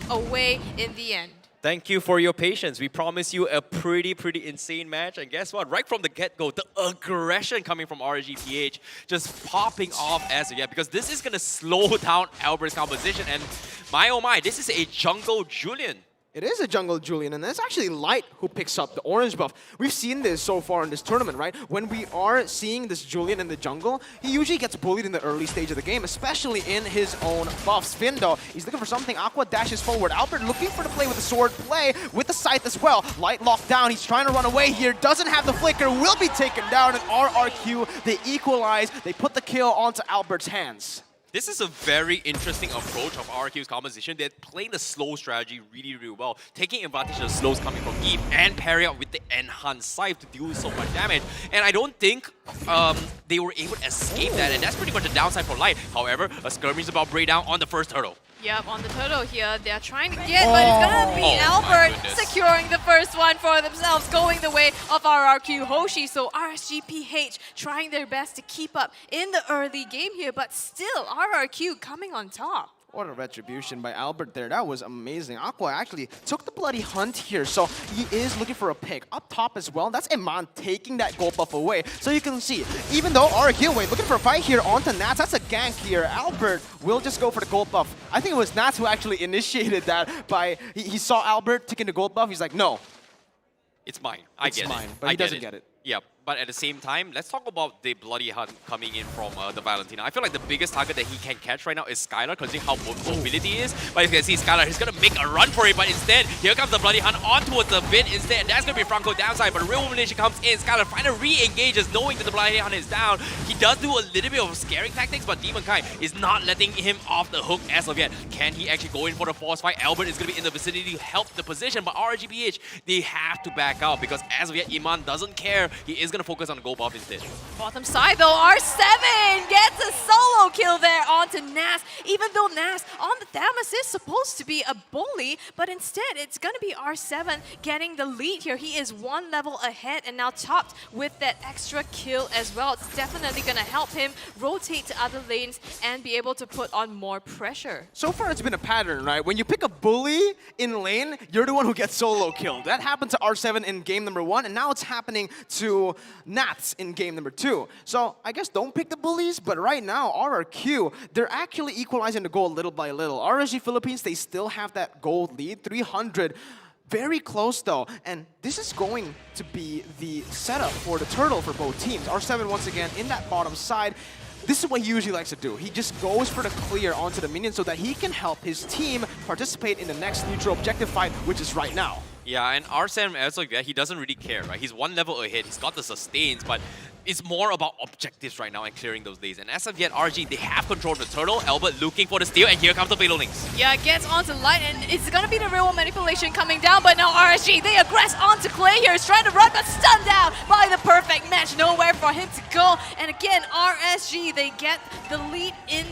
away in the end. Thank you for your patience. We promised you a pretty insane match. And guess what? Right from the get-go, the aggression coming from RSG PH just popping off as of yet, because this is going to slow down Albert's composition. And my oh my, this is a jungle Julian. It is a jungle Julian, and it's actually Light who picks up the orange buff. We've seen this so far in this tournament, right? When we are seeing this Julian in the jungle, he usually gets bullied in the early stage of the game, especially in his own buff. Spin, though, he's looking for something. Aqua dashes forward. Albert looking for the play with the sword play, with the scythe as well. Light locked down. He's trying to run away here. Doesn't have the flicker. Will be taken down, and RRQ, they equalize. They put the kill onto Albert's hands. This is a very interesting approach of RRQ's composition. They're playing the slow strategy really well, taking advantage of the slows coming from Eve and parry out with the enhanced scythe to deal so much damage. And I don't think they were able to escape that, and that's pretty much a downside for Light. However, a skirmish is about breakdown on the first turtle. Yep, on the turtle here, they're trying to get, but it's gonna be Albert securing the first one for themselves, going the way of RRQ HOSHI. So RSG PH trying their best to keep up in the early game here, but still RRQ coming on top. What a retribution by Albert there. That was amazing. Aqua actually took the bloody hunt here, so he is looking for a pick. Up top as well, that's Iman taking that gold buff away. So you can see, even though RRQ looking for a fight here onto Nats, that's a gank here. Albert will just go for the gold buff. I think it was Nats who actually initiated that by, he saw Albert taking the gold buff, he's like, no. It's mine. I get it. It's mine, but he doesn't get it. Yeah, but at the same time, let's talk about the bloody hunt coming in from the Valentina. I feel like the biggest target that he can catch right now is Skylar, considering how mobility he is. But you can see Skylar, he's going to make a run for it, but instead, here comes the bloody hunt on towards the bin instead. And that's going to be Franco downside, but real mobility comes in. Skylar finally re-engages, knowing that the bloody hunt is down. He does do a little bit of scaring tactics, but Demon Kai is not letting him off the hook as of yet. Can he actually go in for the force fight? Albert is going to be in the vicinity to help the position, but RGPH, they have to back out, because as of yet, Iman doesn't care. He is going to focus on the gold buff instead. Bottom side though, R7 gets a solo kill there onto Nas, even though Nas on the Thamus is supposed to be a bully, but instead it's going to be R7 getting the lead here. He is one level ahead and now topped with that extra kill as well. It's definitely going to help him rotate to other lanes and be able to put on more pressure. So far it's been a pattern, right? When you pick a bully in lane, you're the one who gets solo killed. That happened to R7 in game number 1, and now it's happening to Nats in game number 2. So I guess don't pick the bullies, but right now RRQ, they're actually equalizing the goal little by little. RSG Philippines, they still have that gold lead, 300. Very close though, and this is going to be the setup for the turtle for both teams. R7 once again in that bottom side. This is what he usually likes to do. He just goes for the clear onto the minion so that he can help his team participate in the next neutral objective fight, which is right now. Yeah, and R7, as like that, he doesn't really care, right? He's one level ahead, he's got the sustains, but it's more about objectives right now and clearing those lanes. And as of yet, RG, they have control of the turtle. Albert looking for the steal, and here comes the Fatal Links. Yeah, gets onto Light, and it's gonna be the real manipulation coming down, but now RSG, they aggress onto Clay here. He's trying to run, but stunned down by the perfect match. Nowhere for him to go. And again, RSG, they get the lead in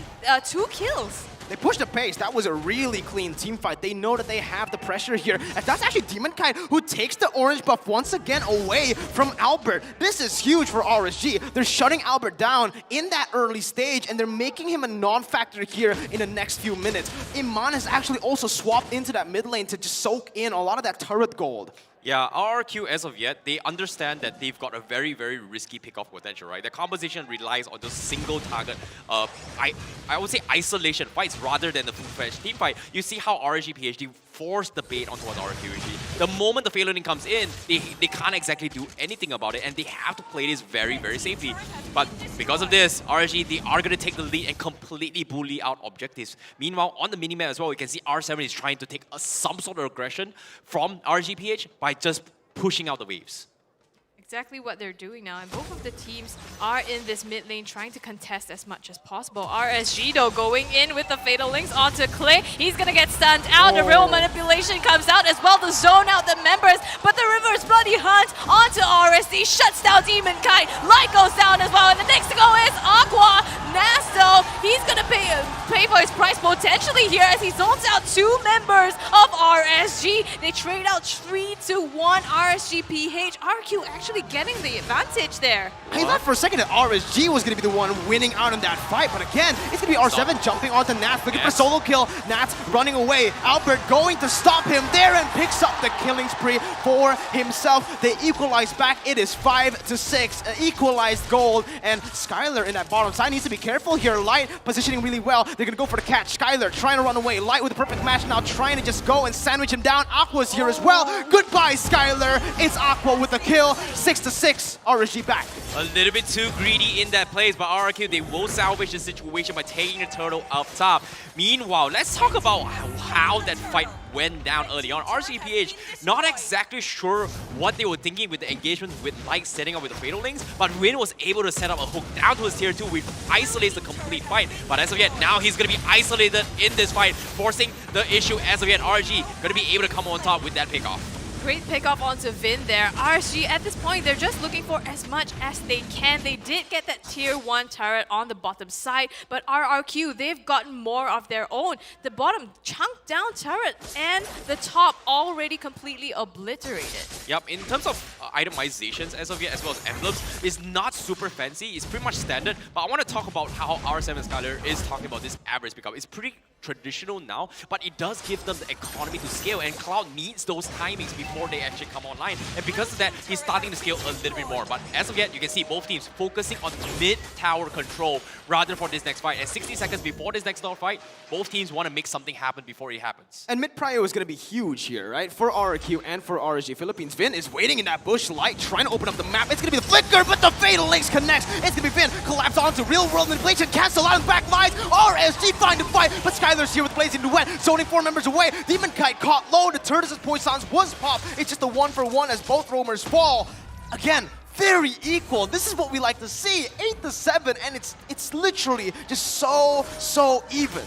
2 kills. They pushed the pace. That was a really clean team fight. They know that they have the pressure here. And that's actually Demon Kai who takes the orange buff once again away from Albert. This is huge for RSG. They're shutting Albert down in that early stage, and they're making him a non-factor here in the next few minutes. Iman has actually also swapped into that mid lane to just soak in a lot of that turret gold. Yeah, RRQ, as of yet, they understand that they've got a very risky pick-off potential, right? Their composition relies on just single target, I would say isolation fights rather than the full-fledged team fight. You see how RSG PhD forced the bait onto RRQ. The moment the Fatal Link comes in, they can't exactly do anything about it, and they have to play this very safely. But because of this, RSG, they are going to take the lead and completely bully out objectives. Meanwhile, on the minimap as well, we can see R7 is trying to take some sort of aggression from RGPH by just pushing out the waves. Exactly what they're doing now, and both of the teams are in this mid lane trying to contest as much as possible. RSG though going in with the Fatal Links onto Clay. He's gonna get stunned out. The real manipulation comes out as well to zone out the members, but the reverse bloody hunt onto RSD shuts down Demon Kai. Light goes down as well, and the next to go is Aqua. Nas so he's gonna pay for his price potentially here as he zones out 2 members of RSG. They trade out 3-1 RSG PH. RRQ actually getting the advantage there. I thought for a second that RSG was going to be the one winning out in that fight, but again, it's going to be R7 jumping onto Nats, looking for solo kill. Nats running away. Albert going to stop him there and picks up the killing spree for himself. They equalize back. It is 5-6, equalized goal, and Skylar in that bottom side needs to be careful here. Light positioning really well. They're going to go for the catch. Skylar trying to run away. Light with the perfect match now, trying to just go and sandwich him down. Aqua's here as well. Goodbye, Skylar. It's Aqua with the kill. 6-6. RSG back. A little bit too greedy in that place, but RRQ, they will salvage the situation by taking the turtle up top. Meanwhile, let's talk about how that fight went down early on. RCPH, not exactly sure what they were thinking with the engagement with Light setting up with the Fatal Links, but Win was able to set up a hook down to his tier 2, which isolates the complete fight. But as of yet, now he's going to be isolated in this fight, forcing the issue as of yet. RG going to be able to come on top with that pickoff. Great pickoff onto Vin there. RSG, at this point, they're just looking for as much as they can. They did get that tier 1 turret on the bottom side, but RRQ, they've gotten more of their own. The bottom chunked down turret and the top already completely obliterated. Yep, in terms of itemizations as of yet, as well as emblems, it's not super fancy. It's pretty much standard, but I want to talk about how R7 Skylar is talking about this average pickup. It's pretty traditional now, but it does give them the economy to scale, and Cloud needs those timings before they actually come online. And because of that, he's starting to scale a little bit more. But as of yet, you can see both teams focusing on mid-tower control rather for this next fight. And 60 seconds before this next fight, both teams want to make something happen before it happens. And mid-prio is going to be huge here, right? For RRQ and for RSG Philippines. Vin is waiting in that bush. Light trying to open up the map. It's going to be the flicker, but the Fatal Links connects. It's going to be Vin. Collapse onto real-world manipulation. Cancel out of the back lines. RSG find a fight, but Skylar's here with Blazing Duet. Zoning 4 members away. Demon Kite caught low. The Turtles' poisons was popped. It's just a 1-for-1 as both roamers fall. Again, very equal. This is what we like to see. 8-7, and it's literally just so even.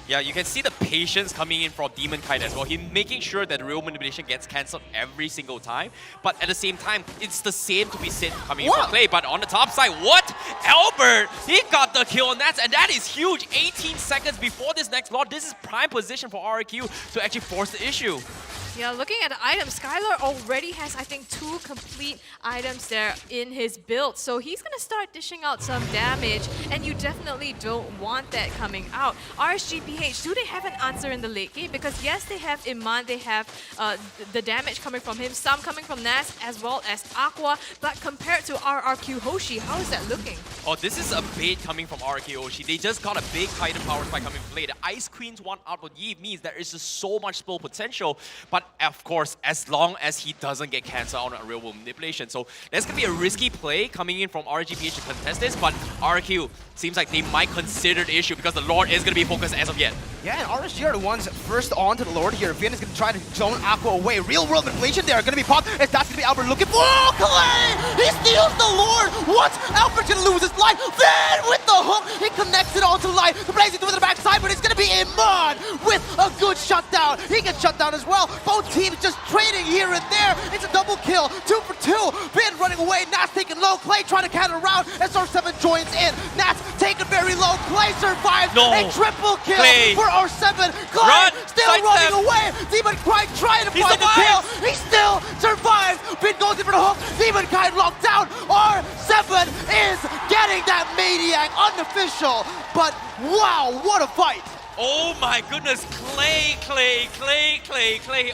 Yeah, you can see the patience coming in from Demon Kite as well. He's making sure that the real manipulation gets cancelled every single time. But at the same time, it's the same to be said coming in from Clay. But on the top side, what? Albert, he got the kill on that, and that is huge. 18 seconds before this next lot. This is prime position for RRQ to actually force the issue. Yeah, looking at the items, Skylar already has, I think, 2 complete items there in his build. So he's going to start dishing out some damage, and you definitely don't want that coming out. RSGPH, do they have an answer in the late game? Because yes, they have Iman, they have the damage coming from him, some coming from Nas, as well as Aqua. But compared to RRQ Hoshi, how is that looking? Oh, this is a bait coming from RRQ Hoshi. They just got a big Titan power spike coming from play. The Ice Queen's one out of Yi means there is just so much spell potential. But of course, as long as he doesn't get cancelled on a real world manipulation. So that's going to be a risky play coming in from RGPH to contest this, but RQ seems like they might consider the issue because the Lord is going to be focused as of yet. Yeah, and RSG are the ones first on to the Lord here. Vin is going to try to zone Aqua away. Real world manipulation, they are going to be popped. It's not going to be Albert looking for Clay! He steals the Lord! What? Albert's going to lose his life. Then with the hook, he connects it onto Light. The Blazing to the backside, but it's going to be Iman with a good shutdown. He gets shut down as well. Both teams just trading here and there. It's a double kill. 2 for 2. Vin running away. Nats taking low. Clay trying to counter around. SR7 joins in. Nats taking very low. Clay survives. A triple kill for R7. Clay still running away. Demon Kite trying to find the kill. He still survives. Vin goes in for the hook. Demon Kite locked down. R7 is getting that Maniac unofficial. But wow, what a fight. Oh my goodness, Clay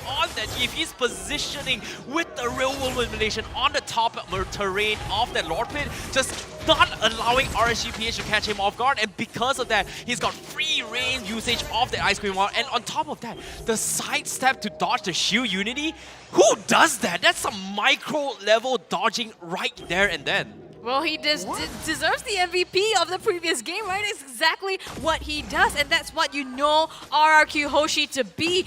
on that. If he's positioning with the real world manipulation on the top terrain of that Lord Pit, just not allowing RSGPH to catch him off guard, and because of that, he's got free range usage of the Ice Cream Wall, and on top of that, the sidestep to dodge the shield unity. Who does that? That's some micro level dodging right there and then. Well, he deserves the MVP of the previous game, right? It's exactly what he does, and that's what you know RRQ Hoshi to be.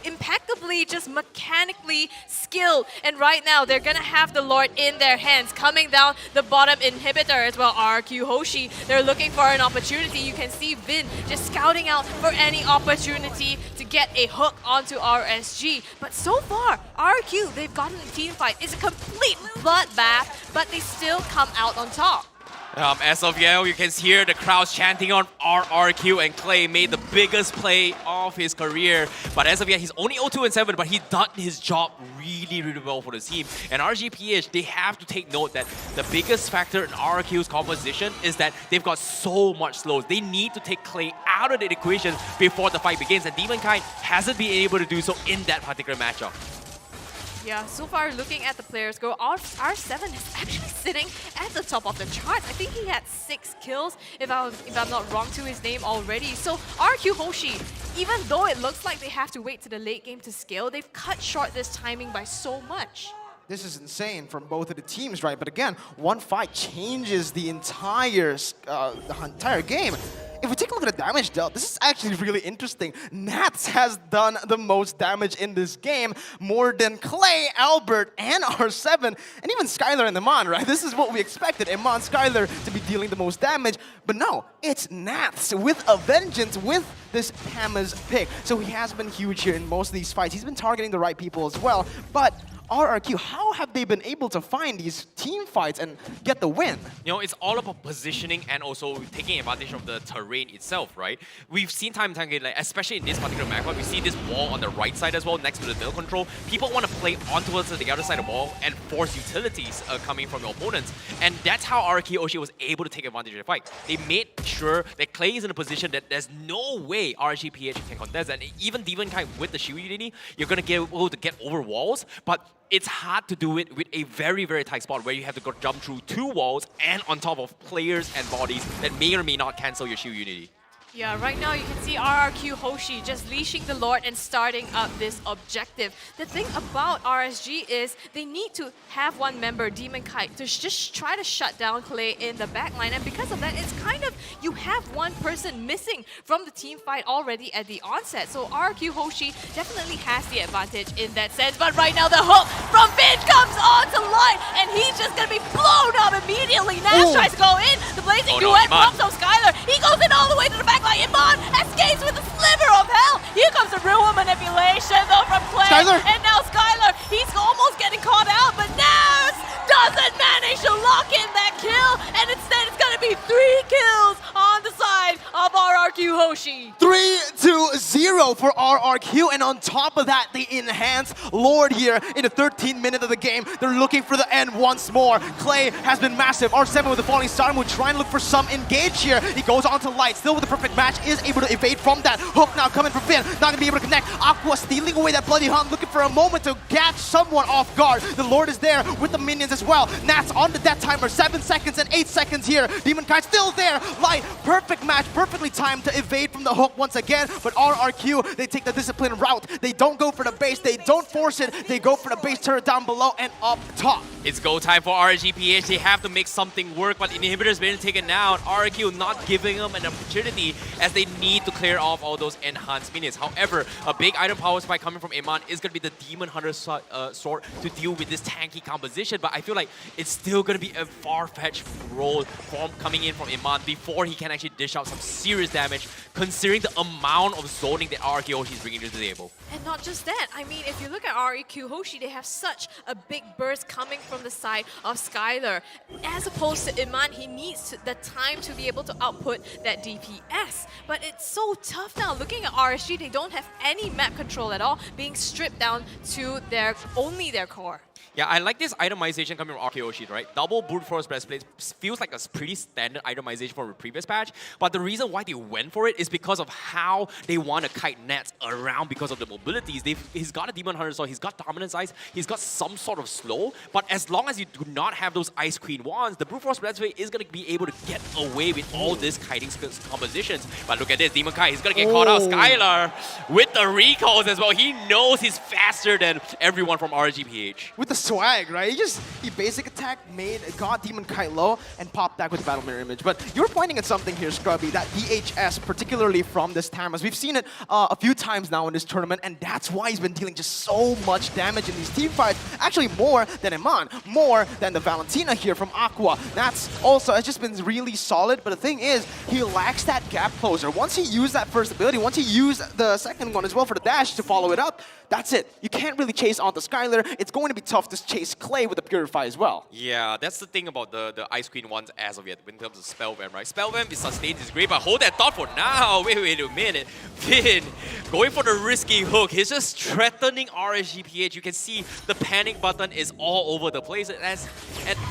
Impeccably, just mechanically skilled. And right now, they're gonna have the Lord in their hands, coming down the bottom inhibitor as well. RRQ Hoshi, they're looking for an opportunity. You can see Vin just scouting out for any opportunity to get a hook onto RSG. But so far, RRQ, they've gotten a team fight. It's a complete bloodbath, but they still come out on top. As of now, you can hear the crowds chanting on RRQ, and Clay made the biggest play of his career. But as of yet, he's only 0-2-7, but he done his job really, really well for the team. And RGPH, they have to take note that the biggest factor in RRQ's composition is that they've got so much slows. They need to take Clay out of the equation before the fight begins, and Demonkind hasn't been able to do so in that particular matchup. Yeah, so far looking at the players go, R7 is actually sitting at the top of the charts. I think he had 6 kills, if I'm not wrong to his name already. So RRQ Hoshi, even though it looks like they have to wait to the late game to scale, they've cut short this timing by so much. This is insane from both of the teams, right? But again, one fight changes the entire game. If we take a look at the damage dealt, this is actually really interesting. Nats has done the most damage in this game, more than Clay, Albert, and R7, and even Skylar and Iman, right? This is what we expected, Iman, Skylar to be dealing the most damage, but no, it's Nats with a vengeance with this Hammer's pick. So he has been huge here in most of these fights. He's been targeting the right people as well, but RRQ, how have they been able to find these team fights and get the win? You know, it's all about positioning and also taking advantage of the terrain itself, right? We've seen time and time again, like, especially in this particular map, we see this wall on the right side as well, next to the middle control. People want to play onto the other side of the wall and force utilities coming from your opponents. And that's how RRQ Hoshi was able to take advantage of the fight. They made sure that Clay is in a position that there's no way RGPH can contest. And even Demonkind with the shield unity, you're going to be able to get over walls, but it's hard to do it with a very, very tight spot where you have to go jump through 2 walls and on top of players and bodies that may or may not cancel your shield unity. Yeah, right now you can see RRQ Hoshi just leashing the Lord and starting up this objective. The thing about RSG is they need to have one member, Demonkind, to just try to shut down Clay in the backline. And because of that, it's kind of, you have one person missing from the team fight already at the onset. So RRQ Hoshi definitely has the advantage in that sense. But right now the hook from Finn comes onto line, and he's just going to be blown up immediately. Nash tries to go in. The blazing duet comes from Skylar. He goes in all the way to the back. Iman escapes with a sliver of hell. Here comes the real manipulation though from Clay. Skylar. And now Skylar, he's almost getting caught out, but Nas doesn't manage to lock in that kill, and instead it's gonna be 3 kills on the side of RRQ Hoshi. 3-0 for RRQ, and on top of that, they enhance Lord here in the 13th minute of the game. They're looking for the end once more. Clay has been massive. R7 with the falling star will try and look for some engage here. He goes on to Light, still with the perfect match, is able to evade from that. Hook now coming from Finn, not gonna be able to connect. Aqua stealing away that bloody hunt, looking for a moment to catch someone off guard. The Lord is there with the minions as well. Nats on the death timer, 7 seconds and 8 seconds here. Demonkind still there. Light, perfect match, perfectly timed to evade from the hook once again. But RRQ, they take the disciplined route. They don't go for the base, they don't force it. They go for the base turret down below and up top. It's go time for RGPH. They have to make something work, but inhibitor's been taken out. RRQ not giving them an opportunity as they need to clear off all those enhanced minions. However, a big item power spike coming from Iman is going to be the Demon Hunter sword to deal with this tanky composition, but I feel like it's still going to be a far-fetched role coming in from Iman before he can actually dish out some serious damage, considering the amount of zoning that RRQ Hoshi is bringing to the table. And not just that, I mean, if you look at RRQ Hoshi, they have such a big burst coming from the side of Skylar. As opposed to Iman, he needs the time to be able to output that DPS. But it's so tough now. Looking at RSG, they don't have any map control at all, being stripped down to only their core. Yeah, I like this itemization coming from RRQ Hoshi, right? Double brute force breastplate feels like a pretty standard itemization from the previous patch, but the reason why they went for it is because of how they want to kite Nats around because of the mobilities. He's got a Demon Hunter, so he's got dominance ice, he's got some sort of slow, but as long as you do not have those Ice Queen wands, the brute force breastplate is going to be able to get away with all this kiting compositions. But look at this, Demonkind, he's going to get caught out. Skylar with the recalls as well. He knows he's faster than everyone from RGPH. With the swag, right? He basic attack, got Demonkind low, and popped back with the Battle Mirror Image. But you were pointing at something here, Scrubby, that DHS particularly particularly from this Thamas. We've seen it a few times now in this tournament, and that's why he's been dealing just so much damage in these team fights. Actually, more than Iman, more than the Valentina here from Aqua. That's also, it's just been really solid, but the thing is, he lacks that gap closer. Once he used that first ability, once he used the second one as well for the dash to follow it up, that's it. You can't really chase onto Skylar. It's going to be tough to chase Clay with the Purify as well. Yeah, that's the thing about the Ice Queen ones as of yet in terms of Spell Vamp, right? Spell Vamp is sustained, is great, but hold that thought for now. Wait a minute. Finn going for the risky hook. He's just threatening RSGPH. You can see the panic button is all over the place.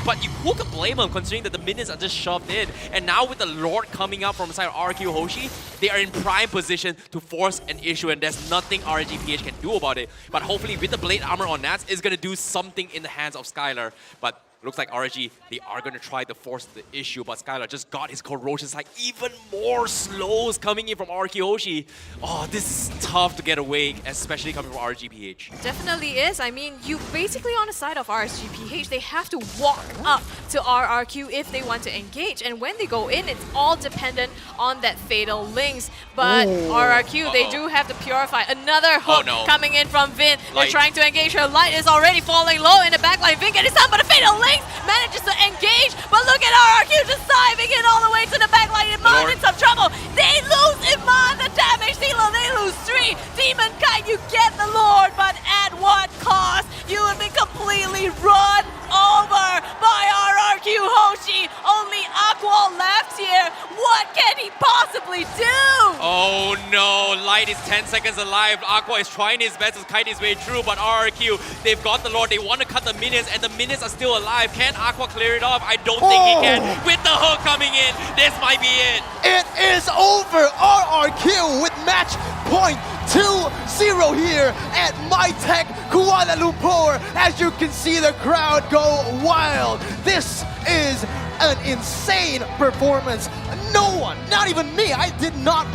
But who can blame him considering that the minions are just shoved in? And now with the Lord coming up from inside RRQ HOSHI, they are in prime position to force an issue, and there's nothing RSGPH can do about it. But hopefully with the Blade Armor on Nats, it's going to do something in the hands of Skylar. But looks like RSG, they are going to try to force the issue, but Skylar just got his Corrosion Strike. Even more slows coming in from RRQ HOSHI. Oh, this is tough to get away, especially coming from RGPH. Definitely is. I mean, you basically on the side of RSGPH, they have to walk up to RRQ if they want to engage. And when they go in, it's all dependent on that Fatal Links. But RRQ, they do have to Purify. Another hook coming in from Vin. They're trying to engage her. Light is already falling low in the backline. Vin getting some, but a Fatal Link manages to engage, but look at RRQ just diving in all the way to the backline. Iman in some trouble. They lose Iman, the damage dealer. They lose 3. Demon Kite, you get the Lord, but at what cost? You have been completely run over by RRQ HOSHI. Only Aqua left here. What can he possibly do? Oh no, Light is 10 seconds alive. Aqua is trying his best to kite his way through, but RRQ, they've got the Lord. They want to cut the minions, and the minions are still alive. Can Aqua clear it off? I don't think he can. With the hook coming in, this might be it. It is over. RRQ with match point 2-0 here at MyTech Kuala Lumpur. As you can see, the crowd go wild. This is an insane performance. No one, not even me, I did not